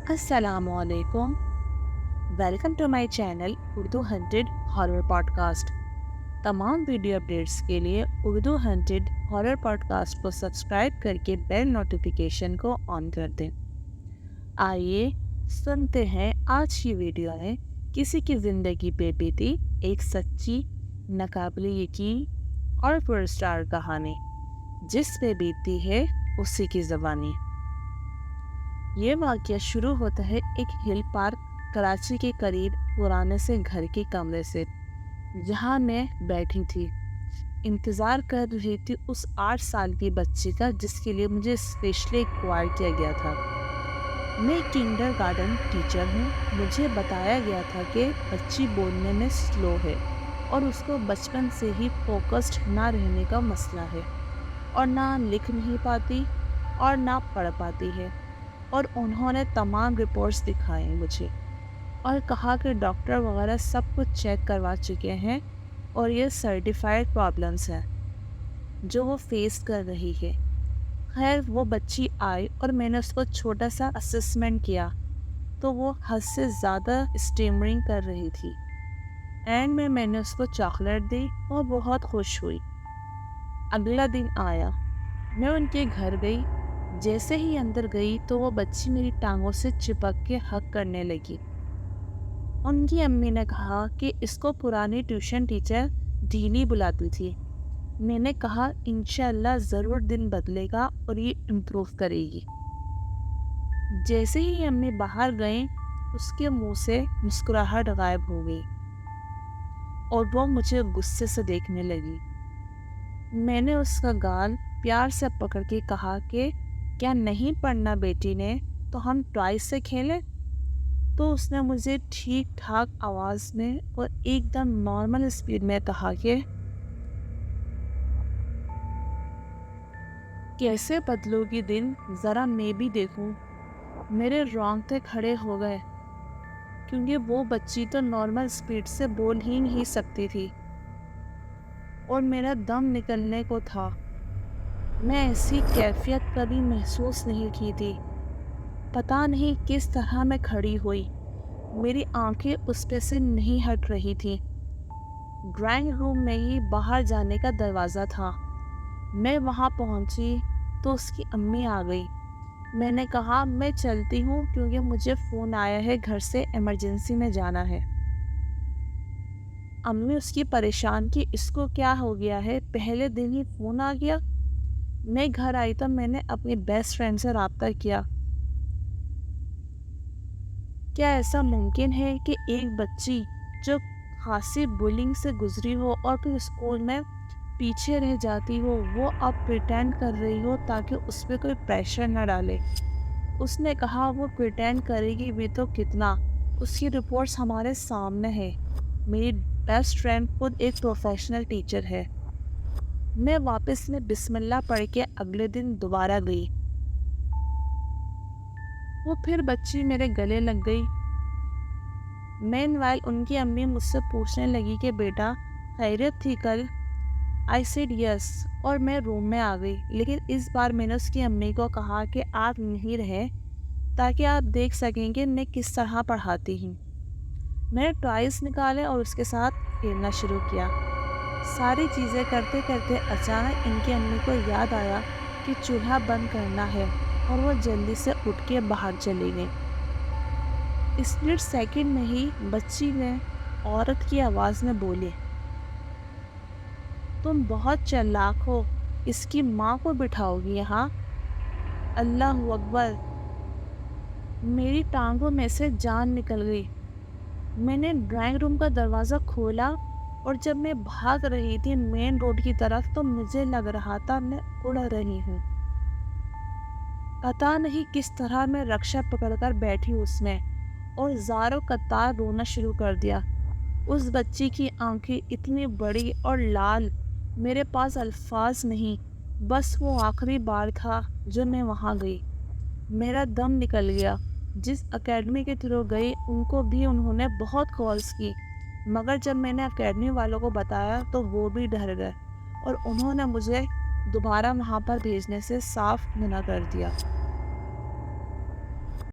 अस्सलाम वालेकुम। Welcome to my channel Urdu haunted horror podcast. तमाम वीडियो अपडेट्स के लिए उर्दू हंटेड हॉरर पॉडकास्ट को सब्सक्राइब करके बेल नोटिफिकेशन को ऑन कर दें। आइए सुनते हैं आज की वीडियो है किसी की ज़िंदगी पे बीती एक सच्ची, नाकाबिले यकीन और पुरस्कार कहानी, जिस पे बीतती है उसी की ज़बानी। ये वाक़या शुरू होता है एक हिल पार्क कराची के करीब पुराने से घर के कमरे से, जहाँ मैं बैठी थी, इंतज़ार कर रही थी उस 8 साल की बच्ची का जिसके लिए मुझे स्पेशली एक्वायर किया गया था। मैं किंडरगार्टन टीचर हूँ। मुझे बताया गया था कि बच्ची बोलने में स्लो है और उसको बचपन से ही फोकस्ड ना रहने का मसला है, और ना लिख नहीं पाती और ना पढ़ पाती है। और उन्होंने तमाम रिपोर्ट्स दिखाए मुझे और कहा कि डॉक्टर वगैरह सब कुछ चेक करवा चुके हैं और ये सर्टिफाइड प्रॉब्लम्स हैं जो वो फेस कर रही है। खैर, वो बच्ची आई और मैंने उसको छोटा सा असेसमेंट किया तो वो हद से ज़्यादा स्टेमरिंग कर रही थी। एंड में मैंने उसको चॉकलेट दी और बहुत खुश हुई। अगला दिन आया, मैं उनके घर गई। जैसे ही अंदर गई तो वो बच्ची मेरी टांगों से चिपक के हक करने लगी। उनकी अम्मी ने कहा कि इसको पुरानी ट्यूशन टीचर ढीली बुलाती थी। मैंने कहा इंशाल्लाह ज़रूर दिन बदलेगा और ये इम्प्रूव करेगी। जैसे ही अम्मी बाहर गए, उसके मुंह से मुस्कुराहट गायब हो गई और वो मुझे गुस्से से देखने लगी। मैंने उसका गाल प्यार से पकड़ के कहा कि क्या नहीं पढ़ना बेटी ने, तो हम टॉय से खेलें। तो उसने मुझे ठीक ठाक आवाज़ में और एकदम नॉर्मल स्पीड में कहा कि कैसे बदलोगी दिन, ज़रा मैं भी देखूं। मेरे रोंगटे खड़े हो गए क्योंकि वो बच्ची तो नॉर्मल स्पीड से बोल ही नहीं सकती थी और मेरा दम निकलने को था। मैं ऐसी कैफियत कभी महसूस नहीं की थी। पता नहीं किस तरह मैं खड़ी हुई, मेरी आंखें उस पे से नहीं हट रही थी। ड्राइंग रूम में ही बाहर जाने का दरवाज़ा था। मैं वहाँ पहुँची तो उसकी अम्मी आ गई। मैंने कहा मैं चलती हूँ क्योंकि मुझे फ़ोन आया है, घर से इमरजेंसी में जाना है। अम्मी उसकी परेशान कि इसको क्या हो गया है, पहले दिन ही फ़ोन आ गया। मैं घर आई तो मैंने अपनी बेस्ट फ्रेंड से रब्ता किया। क्या ऐसा मुमकिन है कि एक बच्ची जो खासी बुलिंग से गुजरी हो और फिर स्कूल में पीछे रह जाती हो, वो अब प्रिटेंड कर रही हो ताकि उस पर कोई प्रेशर न डाले। उसने कहा वो प्रिटेंड करेगी भी तो कितना, उसकी रिपोर्ट्स हमारे सामने है। मेरी बेस्ट फ्रेंड खुद एक प्रोफेशनल टीचर है। मैं वापस में बिस्मिल्लाह पढ़ के अगले दिन दोबारा गई। वो फिर बच्ची मेरे गले लग गई। मेनवाइल उनकी अम्मी मुझसे पूछने लगी कि बेटा खैरियत थी कल। आई सेड यस और मैं रूम में आ गई। लेकिन इस बार मैंने उसकी अम्मी को कहा कि आप नहीं रहे ताकि आप देख सकें कि मैं किस तरह पढ़ाती हूँ। मैंने टॉयज निकाले और उसके साथ खेलना शुरू किया। सारी चीज़ें करते करते अचानक इनकी अम्मी को याद आया कि चूल्हा बंद करना है और वो जल्दी से उठ के बाहर चली गई। स्प्लिट सेकंड में ही बच्ची ने औरत की आवाज़ में बोली, तुम बहुत चालाक हो, इसकी माँ को बिठाओगी यहाँ। अल्लाह अकबर। मेरी टांगों में से जान निकल गई। मैंने ड्राइंग रूम का दरवाज़ा खोला और जब मैं भाग रही थी मेन रोड की तरफ तो मुझे लग रहा था मैं उड़ रही हूँ। पता नहीं किस तरह मैं रक्षा पकड़कर बैठी उसमें और ज़ारो कतार रोना शुरू कर दिया। उस बच्ची की आंखें इतनी बड़ी और लाल, मेरे पास अल्फाज नहीं। बस वो आखिरी बार था जो मैं वहाँ गई। मेरा दम निकल गया। जिस एकेडमी के थ्रू गई उनको भी उन्होंने बहुत कॉल्स की, मगर जब मैंने एकेडमी वालों को बताया तो वो भी डर गए और उन्होंने मुझे दोबारा वहाँ पर भेजने से साफ मना कर दिया।